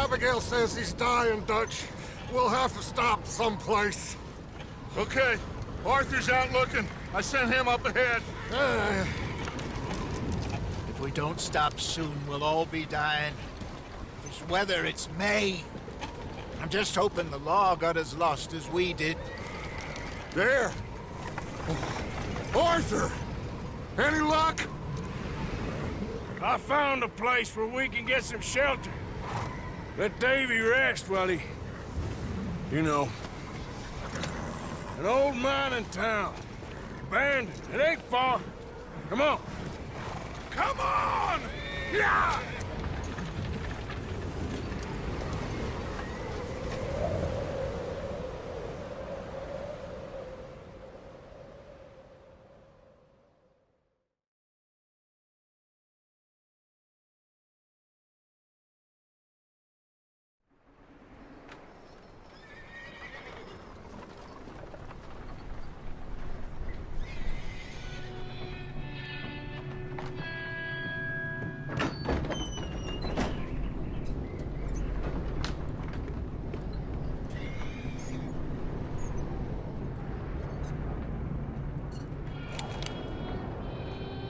Abigail says he's dying, Dutch. We'll have to stop someplace. Okay. Arthur's out looking. I sent him up ahead. If we don't stop soon, we'll all be dying. This weather, it's May. I'm just hoping the law got as lost as we did. There. Arthur! Any luck? I found a place where we can get some shelter. Let Davy rest while he... You know. An old mining town. Abandoned. It ain't far. Come on. Come on! Yeah!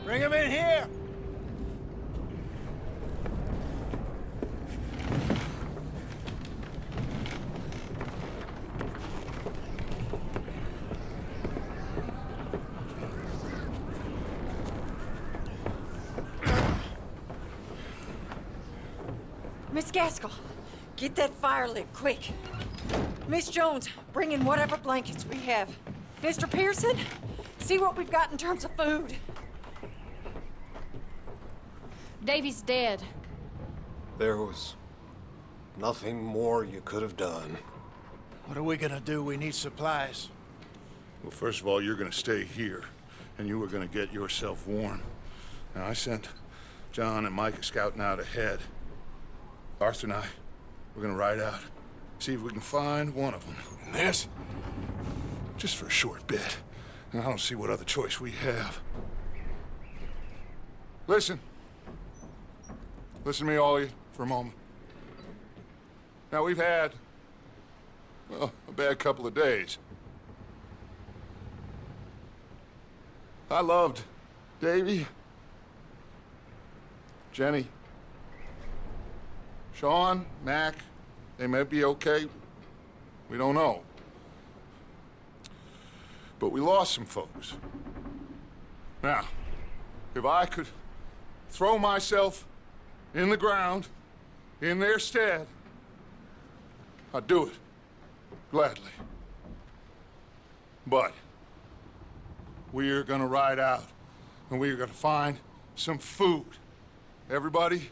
Bring him in here! Miss Gaskell, get that fire lit, quick. Miss Jones, bring in whatever blankets we have. Mr. Pearson, see what we've got in terms of food. Davy's dead. There was nothing more you could have done. What are we gonna do? We need supplies. Well, first of all, you're gonna stay here, and you are gonna get yourself warm. Now, I sent John and Micah scouting out ahead. Arthur and I, we're gonna ride out, see if we can find one of them. And this, just for a short bit. And I don't see what other choice we have. Listen. Listen to me, all of you, for a moment. Now, we've had, well, a bad couple of days. I loved Davy, Jenny, Sean, Mac. They may be okay. We don't know. But we lost some folks. Now, if I could throw myself in the ground, in their stead, I'd do it, gladly. But we're gonna ride out, and we're gonna find some food. Everybody,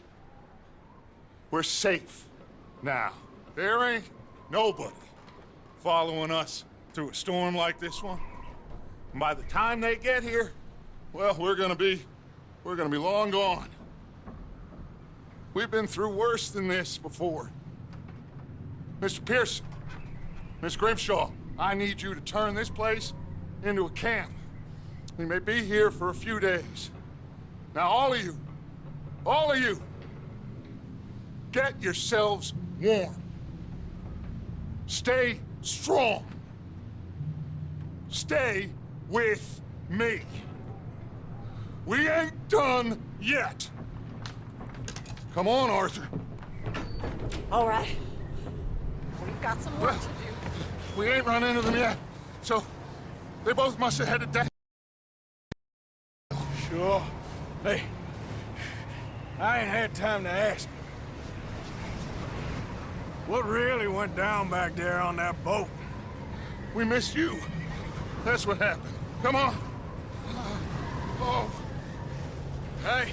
we're safe now. There ain't nobody following us through a storm like this one. And by the time they get here, well, we're gonna be long gone. We've been through worse than this before. Mr. Pearson, Miss Grimshaw, I need you to turn this place into a camp. We may be here for a few days. Now, all of you, get yourselves warm. Stay strong. Stay with me. We ain't done yet. Come on, Arthur. All right. We've got some work to do. We ain't run into them yet, so they both must have headed down. Sure. Hey, I ain't had time to ask. What really went down back there on that boat? We missed you. That's what happened. Come on. Oh. Hey,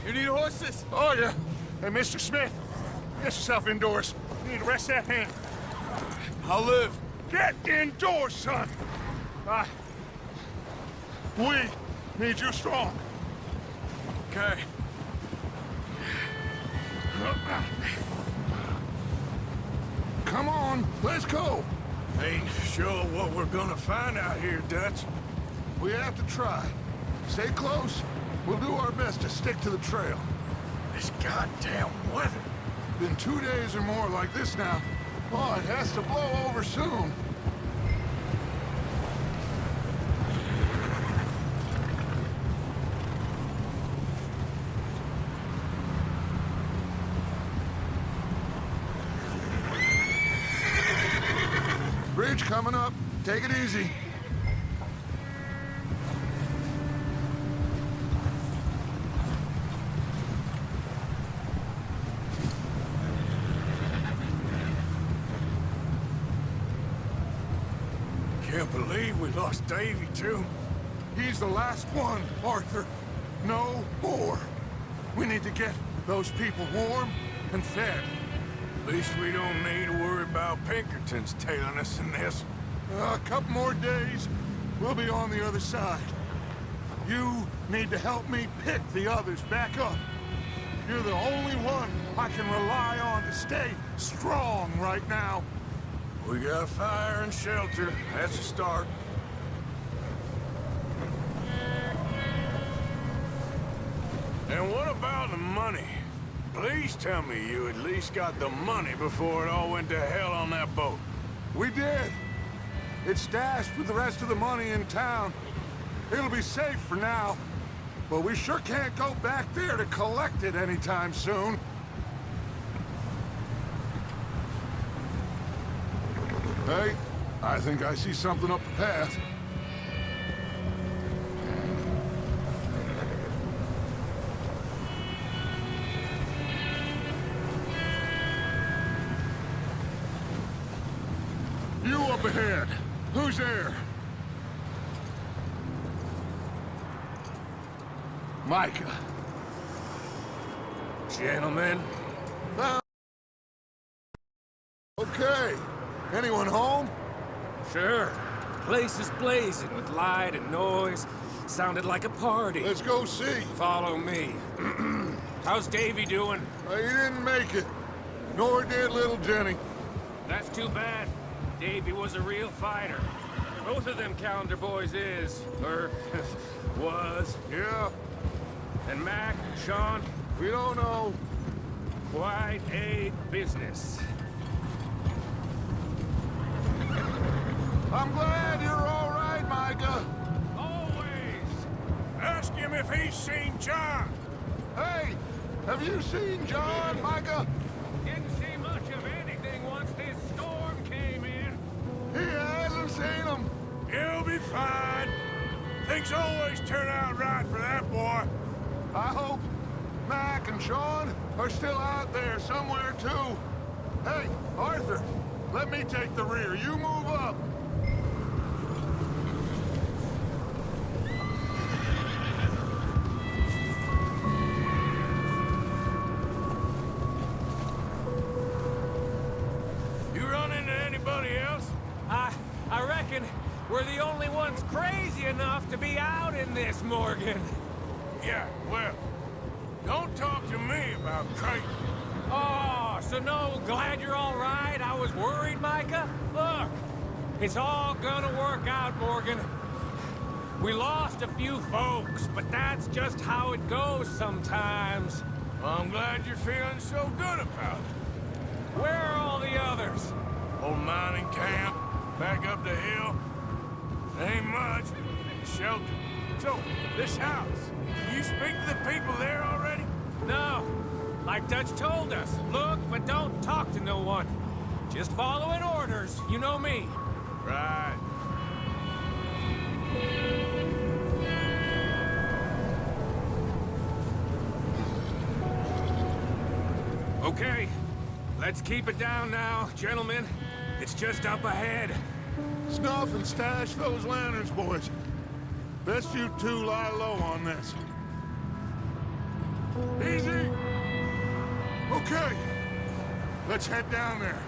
you need horses? Oh, yeah. Hey, Mr. Smith, get yourself indoors. You need to rest that hand. I'll live. Get indoors, son. We need you strong. Okay. Come on, let's go. Ain't sure what we're gonna find out here, Dutch. We have to try. Stay close. We'll do our best to stick to the trail. This goddamn weather. been 2 days or more like this now. Oh, it has to blow over soon. Bridge coming up. Take it easy. Can't believe we lost Davy, too. He's the last one, Arthur. No more. We need to get those people warm and fed. At least we don't need to worry about Pinkertons tailing us in this. A couple more days, we'll be on the other side. You need to help me pick the others back up. You're the only one I can rely on to stay strong right now. We got fire and shelter. That's a start. And what about the money? Please tell me you at least got the money before it all went to hell on that boat. We did. It's stashed with the rest of the money in town. It'll be safe for now. But we sure can't go back there to collect it anytime soon. Hey, I think I see something up the path. You up ahead. Who's there? Micah. Gentlemen, Okay. Anyone home? Sure. Place is blazing with light and noise. Sounded like a party. Let's go see. Follow me. How's Davy doing? He didn't make it. Nor did little Jenny. That's too bad. Davy was a real fighter. Both of them Calendar boys is, or was. Yeah, And Mac, Sean, we don't know. quite a business. I'm glad you're all right, Micah. Always! ask him if he's seen John. Hey, have you seen John, Micah? Didn't see much of anything once this storm came in. He hasn't seen him. He'll be fine. Things always turn out right for that boy. I hope Mac and Sean are still out there somewhere, too. Hey, Arthur, let me take the rear. You move up. You run into anybody else? I reckon we're the only ones crazy enough to be out in this, Morgan. Yeah, well, don't talk to me about crazy. Oh, so no, glad you're all right? I was worried, Micah. Look, it's all gonna work out, Morgan. We lost a few folks, but that's just how it goes sometimes. Well, I'm glad you're feeling so good about it. Where are all the others? Old mining camp, back up the hill. Ain't much, but shelter. So, this house, you speak to the people there already? No, like Dutch told us. Look, but don't talk to no one. Just following orders, you know me. Right. Okay, let's keep it down now, gentlemen. It's just up ahead. Snuff and stash those lanterns, boys. Best you two lie low on this. Easy. Okay. Let's head down there.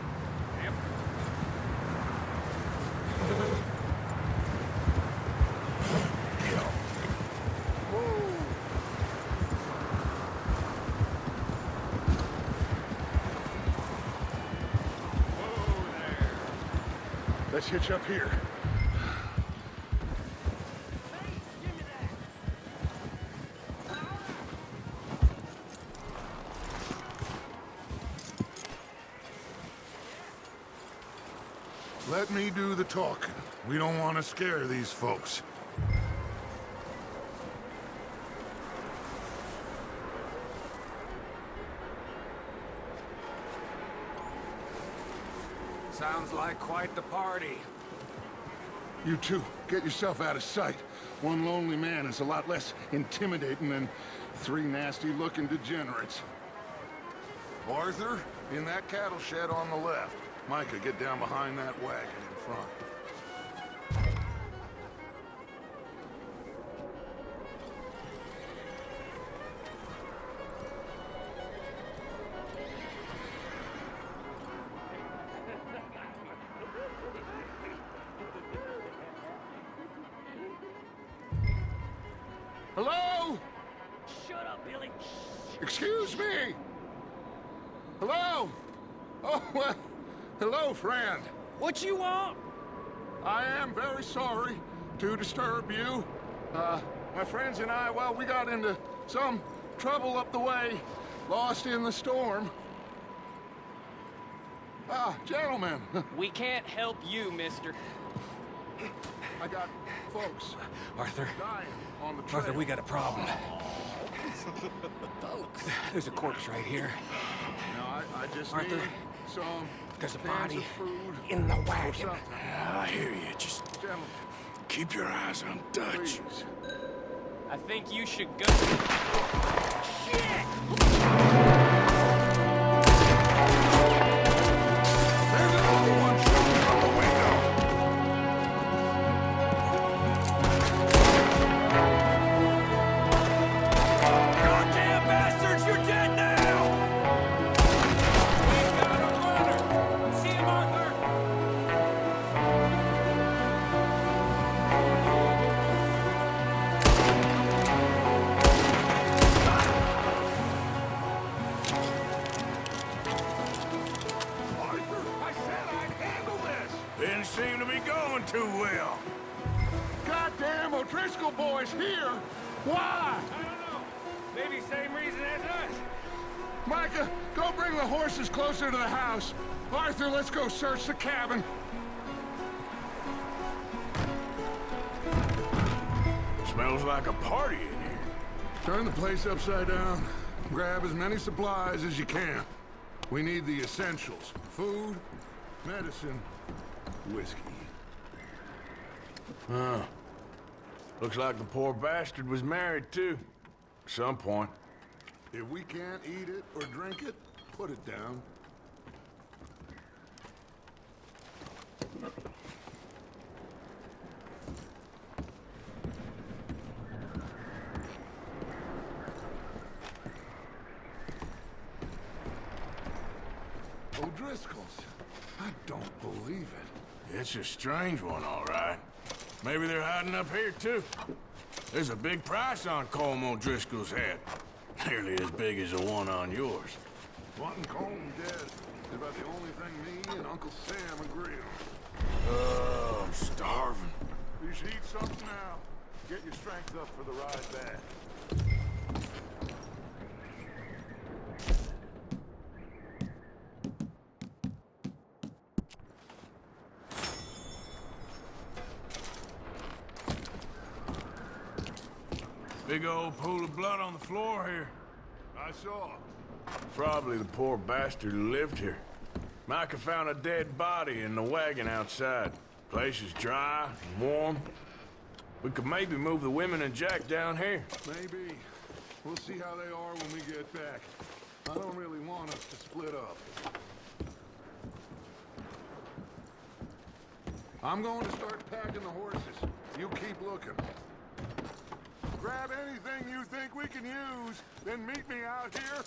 Let's hitch up here. Let me do the talking. We don't want to scare these folks. Sounds like quite the party. You two, get yourself out of sight. One lonely man is a lot less intimidating than three nasty-looking degenerates. Arthur, in that cattle shed on the left. Micah, get down behind that wagon in front. Hello? Shut up, Billy. Excuse me? Hello? Oh, well, hello, friend. What you want? I am very sorry to disturb you. My friends and I, well, we got into some trouble up the way, lost in the storm. Gentlemen, We can't help you, mister. I got folks Arthur. dying on the trail. Arthur, we got a problem. There's a corpse right here. Now, I just Arthur, need some there's a cans body of food in the or wagon. something. I hear you. Just Gentlemen, keep your eyes on Dutch. please. I think you should go. There's another one shooting from the window. Goddamn bastards, you're dead now! We got a runner! See him, Arthur? Arthur, I said I'd handle this. Didn't seem to be going too well. Goddamn O'Driscoll boys here. Why? I don't know. Maybe same reason as us. Micah, go bring the horses closer to the house. Arthur, let's go search the cabin. Smells like a party in here. Turn the place upside down. Grab as many supplies as you can. We need the essentials. Food, medicine, whiskey. Looks like the poor bastard was married, too. At some point. If we can't eat it or drink it, put it down. O'Driscoll's. I don't believe it. It's a strange one, all right. Maybe they're hiding up here, too. There's a big price on Colm O'Driscoll's head. Nearly as big as the one on yours. Wanting Colm dead is about the only thing me and Uncle Sam agree on. Oh, I'm starving. You should eat something now. Get your strength up for the ride back. Big old pool of blood on the floor here. I saw. Probably the poor bastard who lived here. Micah found a dead body in the wagon outside. Place is dry and warm. We could maybe move the women and Jack down here. Maybe. We'll see how they are when we get back. I don't really want us to split up. I'm going to start packing the horses. You keep looking. Grab anything you think we can use, then meet me out here.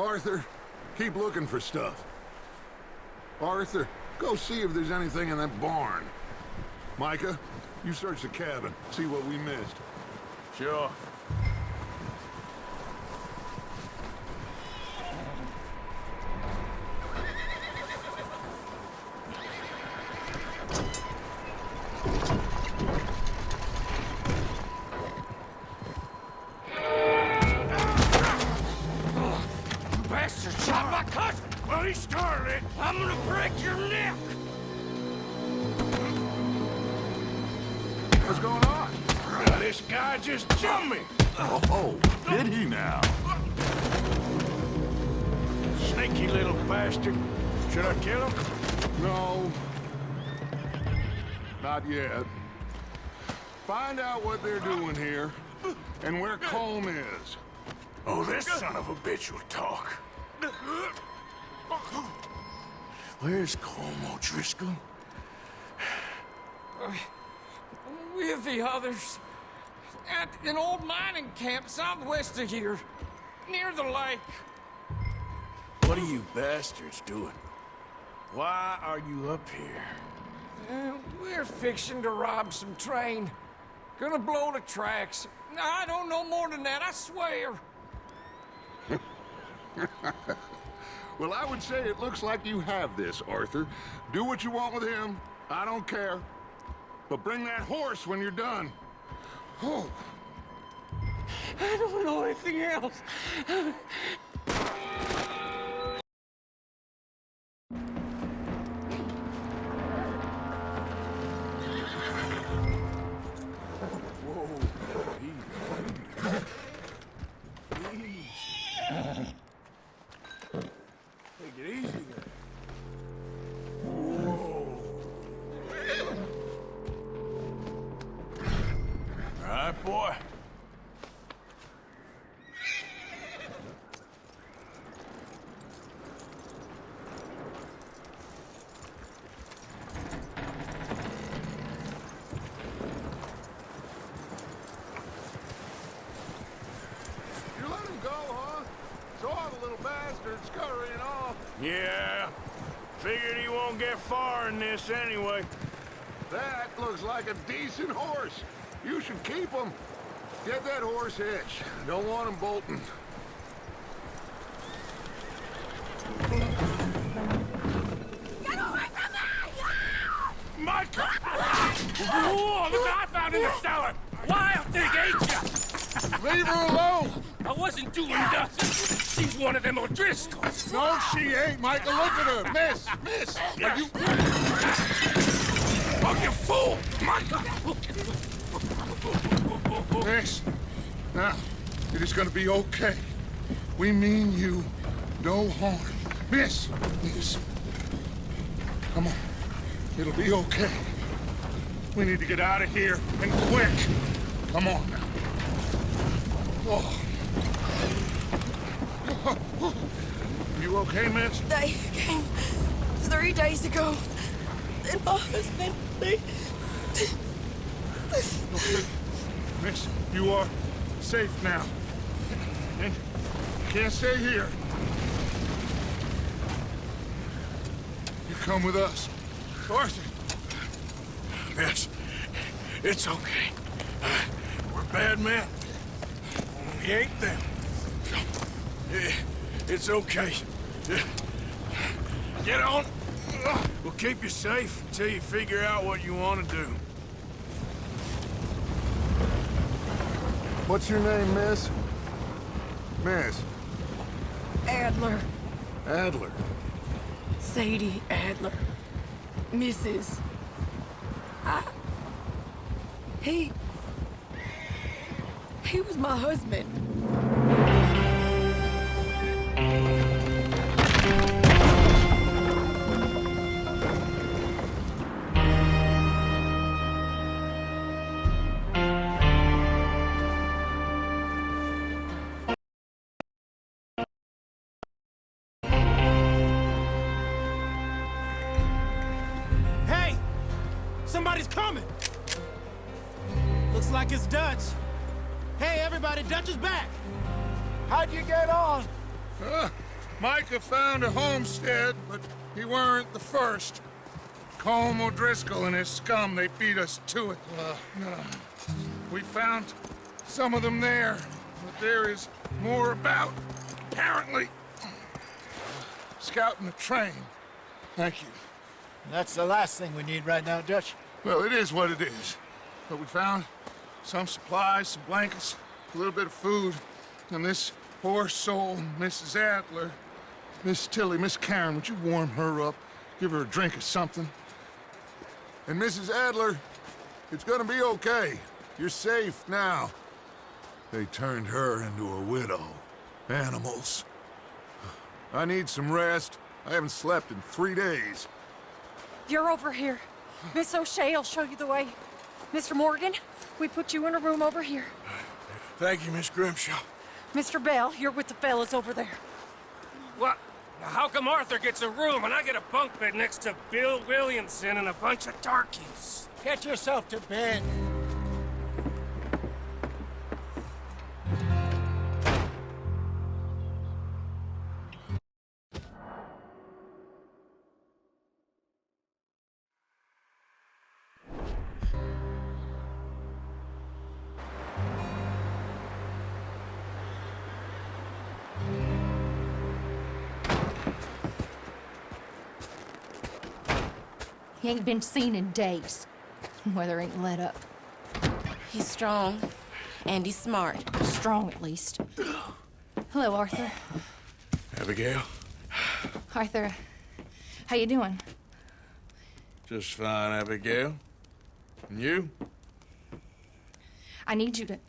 Arthur, keep looking for stuff. Arthur, go see if there's anything in that barn. Micah, you search the cabin, see what we missed. Sure. Bastard shot my cousin! Bloody Scarlet! I'm gonna break your neck! What's going on? This guy just jumped me! Oh, did he now? Sneaky little bastard. Should I kill him? No. Not yet. Find out what they're doing here, and where Colm is. Oh, this son of a bitch will talk. Where's Colm O'Driscoll? With the others. At an old mining camp southwest of here. Near the lake. What are you bastards doing? Why are you up here? We're fixing to rob some train. Gonna blow the tracks. I don't know more than that, I swear. Well, I would say it looks like you have this, Arthur. Do what you want with him. I don't care. But bring that horse when you're done. Oh. I don't know anything else. Take it easy there. Whoa. All right, boy. You let him go, huh? Saw the little bastard scurrying off. Yeah. Figured he won't get far in this anyway. That looks like a decent horse. You should keep him. Get that horse hitched. Don't want him bolting. Get away from me! Micah! Whoa, look what I found in the cellar! Wild thing, ain't ya? Leave her alone! I wasn't doing nothing. She's one of them O'Driscolls. No, she ain't, Micah. Look at her. Miss, are you... Oh, you fool! Micah! Miss, now, it is gonna be okay. We mean you no harm. Miss, come on. It'll be okay. We need to get out of here, and quick. Come on now. Oh. You okay, miss? They came 3 days ago. And my husband, they... Miss, you are safe now. And you can't stay here. You come with us. Arthur. Miss, it's okay. We're bad men. We ain't them. It's okay. Get on. We'll keep you safe until you figure out what you want to do. What's your name, miss? Miss. Adler. Adler. Sadie Adler. Mrs. He was my husband. Hey! Somebody's coming! Looks like it's Dutch. Hey, everybody, Dutch is back! How'd you get on? Micah found a homestead, but he weren't the first. Colm O'Driscoll and his scum, they beat us to it. We found some of them there, but there is more about, apparently. Scouting the train. Thank you. That's the last thing we need right now, Dutch. Well, it is what it is. But we found some supplies, some blankets, a little bit of food, and this poor soul, Mrs. Adler, Miss Tilly, Miss Karen, would you warm her up? Give her a drink or something? And Mrs. Adler, it's gonna be okay. You're safe now. They turned her into a widow. Animals. I need some rest. I haven't slept in 3 days. You're over here. Miss O'Shea will show you the way. Mr. Morgan, we put you in a room over here. Thank you, Miss Grimshaw. Mr. Bell, you're with the fellas over there. What? How come Arthur gets a room and I get a bunk bed next to Bill Williamson and a bunch of darkies? Get yourself to bed. He ain't been seen in days. Weather ain't let up. He's strong, and he's smart. Strong, at least. Hello, Arthur. Abigail? Arthur, how you doing? Just fine, Abigail. And you? I need you to...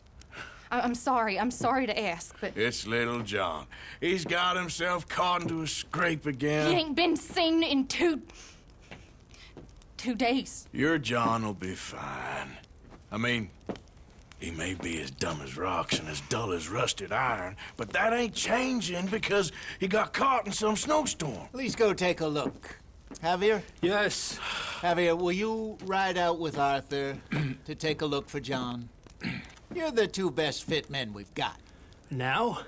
I'm sorry to ask, but... It's little John. He's got himself caught into a scrape again. He ain't been seen in 2 days. Your John will be fine. I mean, he may be as dumb as rocks and as dull as rusted iron, but that ain't changing because he got caught in some snowstorm. Please go take a look. Javier? Yes. Javier, will you ride out with Arthur to take a look for John? You're the 2 best fit men we've got. Now?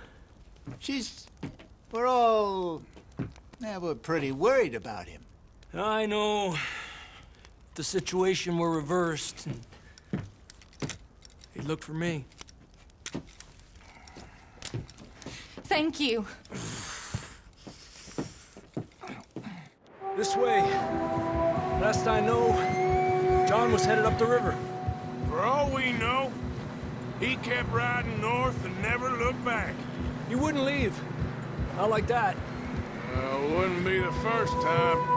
We're all... we're pretty worried about him. I know. The situation were reversed, and he looked for me. Thank you. This way. Last I know, John was headed up the river. For all we know, he kept riding north and never looked back. He wouldn't leave. Not like that. Wouldn't be the first time.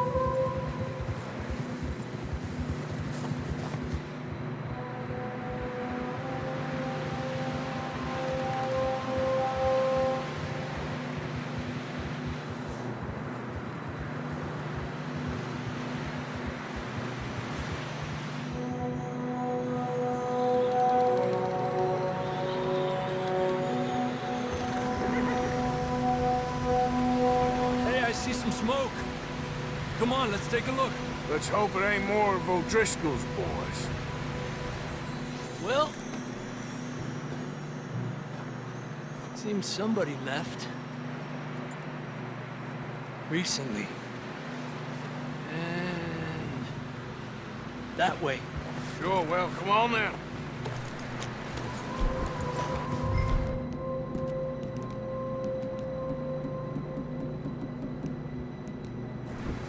Smoke. Come on, let's take a look. Let's hope it ain't more of O'Driscoll's boys. Well, seems somebody left. Recently. And that way. Sure, well, come on then.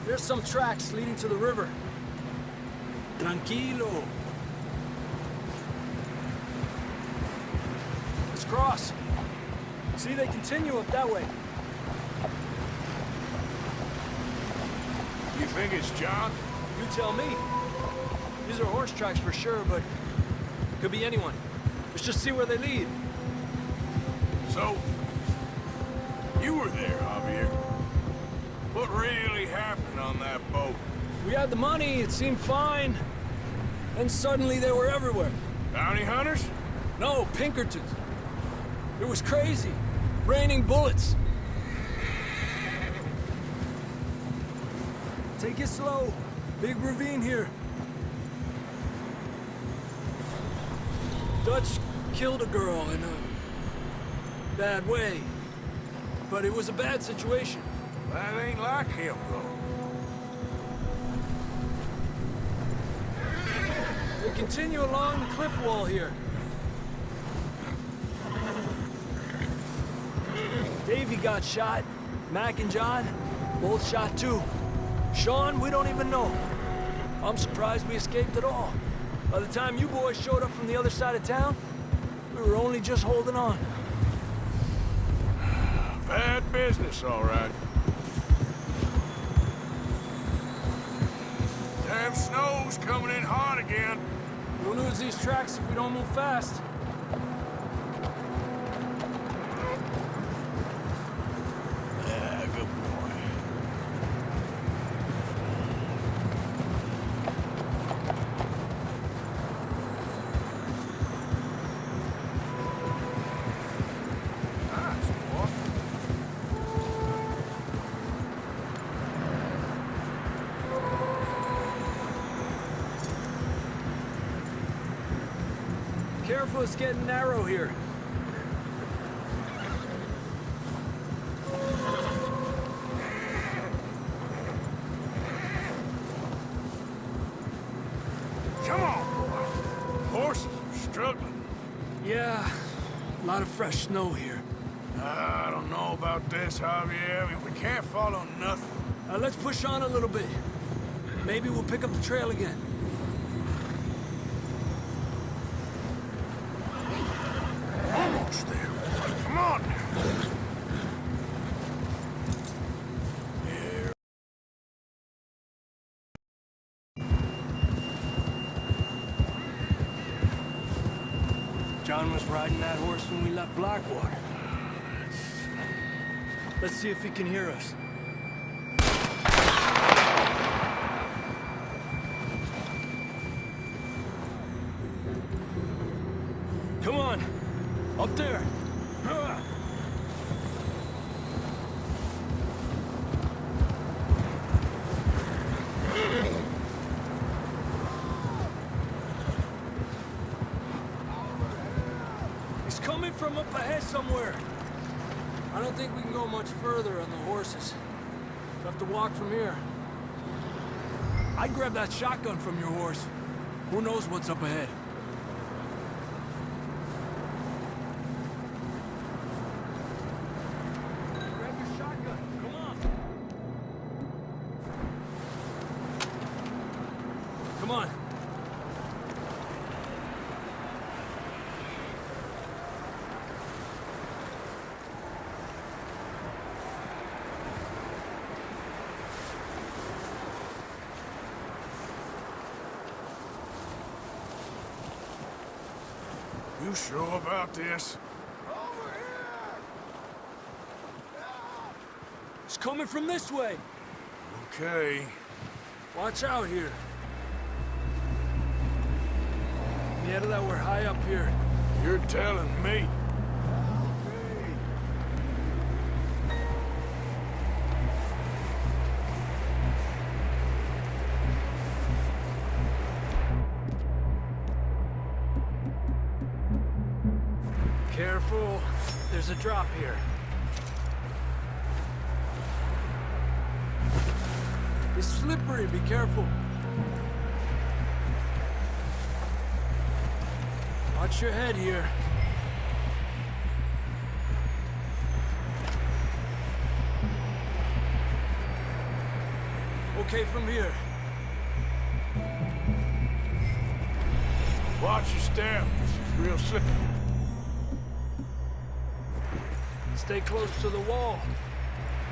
There's some tracks leading to the river. Tranquilo. Let's cross. See, they continue up that way. You think it's John? You tell me. These are horse tracks for sure, but could be anyone. Let's just see where they lead. So, you were there, Javier. What really happened on that boat? We had the money, it seemed fine. Then suddenly they were everywhere. Bounty hunters? No, Pinkertons. It was crazy. Raining bullets. Take it slow. Big ravine here. Dutch killed a girl in a bad way. But it was a bad situation. That ain't like him, though. We continue along the cliff wall here. Davey got shot. Mac and John, both shot too. Sean, we don't even know. I'm surprised we escaped at all. By the time you boys showed up from the other side of town, we were only just holding on. Bad business, all right. Damn snow's coming in hot again. We'll lose these tracks if we don't move fast. Yeah, good boy. Nice, boy. Careful, it's getting narrow here. Come on, boy. Horses are struggling. Yeah, a lot of fresh snow here. I don't know about this, Javier. I mean, we can't follow nothing. Let's push on a little bit. Maybe we'll pick up the trail again. Almost there, boy. Come on now. Here. John was riding that horse when we left Blackwater. Let's see if he can hear us. Come on, up there. He's coming from up ahead somewhere. I don't think we can go much further on the horses. We'll have to walk from here. I'd grab that shotgun from your horse. Who knows what's up ahead? Grab your shotgun. Come on. Come on. You sure about this? It's coming from this way. Okay. Watch out here. Yeah, that we're high up here. You're telling me. Careful. There's a drop here. It's slippery. Be careful. Watch your head here. Okay from here. Watch your step. This is real slippery. Stay close to the wall.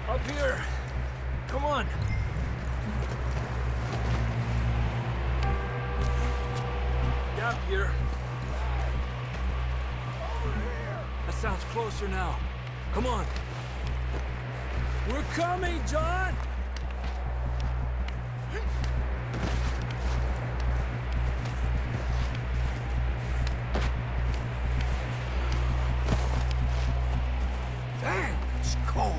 Up here. Come on. Gap here. That sounds closer now. Come on. We're coming, John! Damn, it's cold.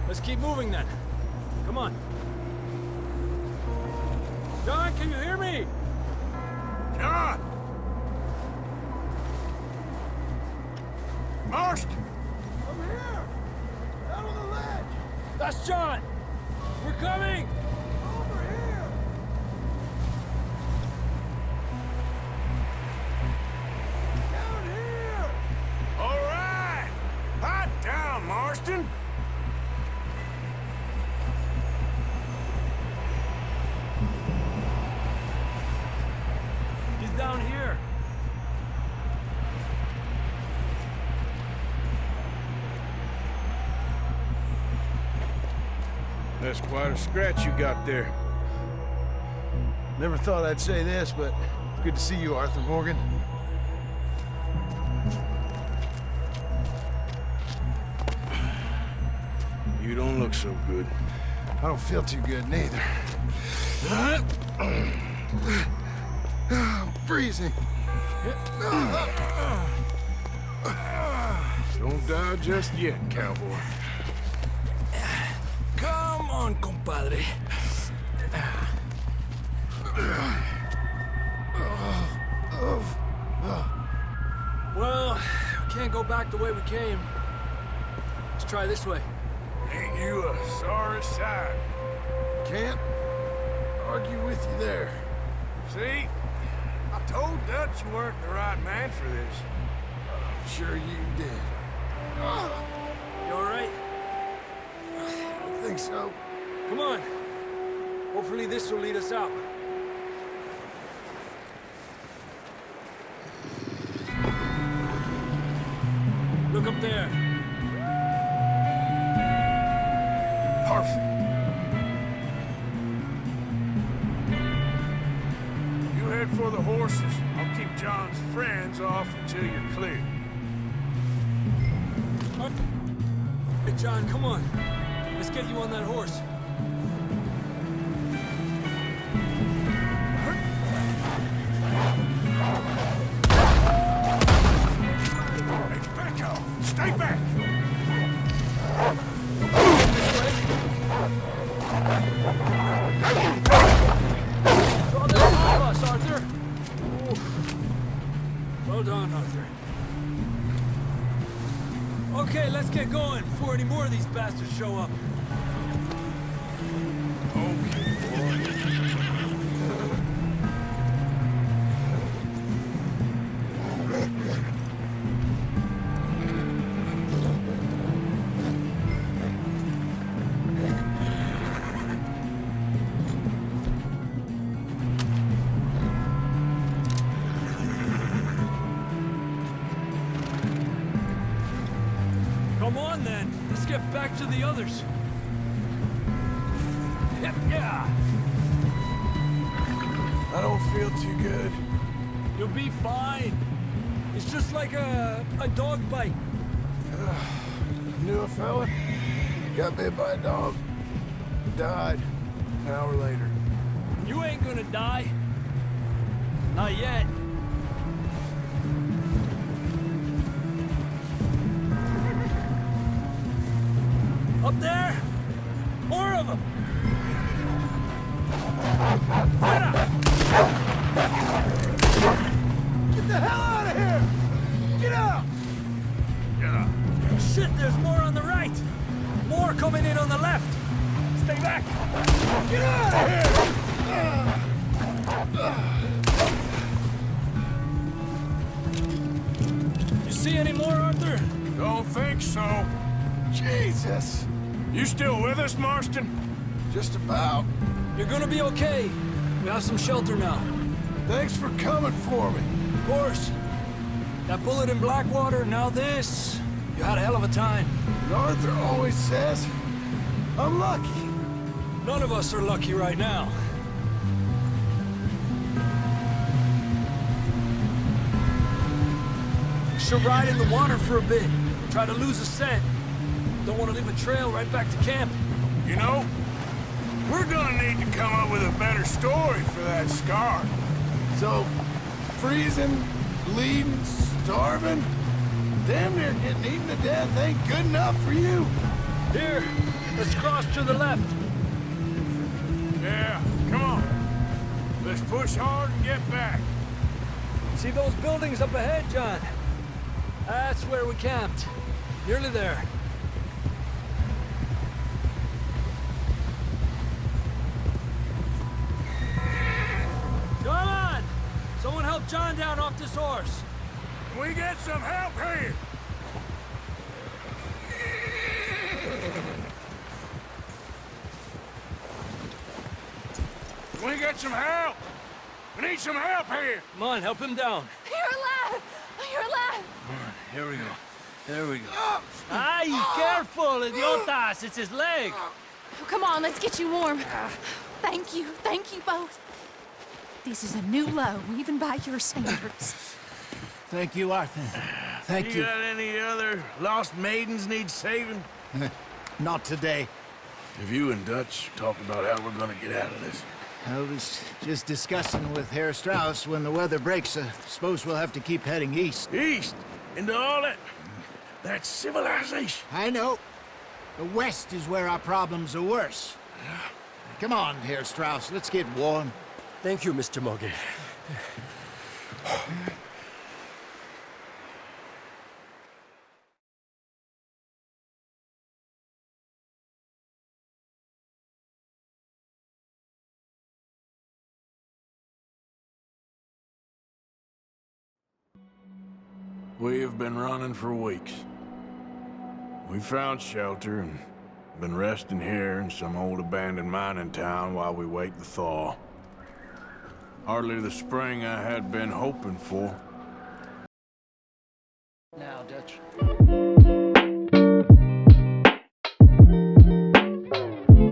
Let's keep moving then. Come on. John, can you hear me? John! Marston! I'm here! Out on the ledge! That's John! We're coming! Over here! Down here! All right! Hot down, Marston! He's down here. That's quite a scratch you got there. Never thought I'd say this, but it's good to see you, Arthur Morgan. You don't look so good. I don't feel too good, neither. I'm freezing. Don't die just yet, cowboy. Come on, compadre. Well, we can't go back the way we came. Let's try this way. Ain't you a sorry sight? Can't argue with you there. See? I told Dutch you weren't the right man for this. I'm sure you did. You all right? I think so. Come on. Hopefully this will lead us out. Look up there. Perfect. You head for the horses. I'll keep John's friends off until you're clear. Hey, John, come on. Let's get you on that horse. Hey, back off! Stay back! Draw this off us, Arthur. Well done, Arthur. Okay, let's get going before any more of these bastards show up. Okay, boy. Come on, then. Let's get back to the others. Yeah. I don't feel too good. You'll be fine. It's just like a dog bite. Knew a fella. Got bit by a dog. Died. An hour later. You ain't gonna die. Not yet. Up there? More of them! Get up! Get the hell out of here! Get out! Yeah. Shit, there's more on the right! More coming in on the left! Stay back! Get out of here! You see any more, Arthur? Don't think so. Jesus! You still with us, Marston? Just about. You're gonna be okay. We have some shelter now. Thanks for coming for me. Of course. That bullet in Blackwater, now this. You had a hell of a time. And Arthur always says, I'm lucky. None of us are lucky right now. Should ride in the water for a bit. Try to lose a scent. Don't want to leave a trail right back to camp. You know, we're gonna need to come up with a better story for that scar. So, freezing, bleeding, starving, damn near getting eaten to death ain't good enough for you. Here, let's cross to the left. Yeah, come on. The Just push hard and get back. See those buildings up ahead, John? That's where we camped. Nearly there. Come on! Someone help John down off this horse. Can we get some help here? Can we get some help? We need some help here. Come on, help him down. You're alive! You're alive! Here we go. There we go. Ay, careful, idiotas! It's his leg. Oh, come on, let's get you warm. Thank you both. This is a new low, even by your standards. Thank you, Arthur. Thank you. You got any other lost maidens need saving? Not today. Have you and Dutch talked about how we're gonna get out of this? I was just discussing with Herr Strauss when the weather breaks. I suppose we'll have to keep heading east. East? Into all that... That's civilization. I know. The west is where our problems are worse. Come on, Herr Strauss, let's get warm. Thank you, Mr. Morgan. We have been running for weeks. We found shelter and been resting here in some old abandoned mining town while we wait the thaw. Hardly the spring I had been hoping for. Now, Dutch.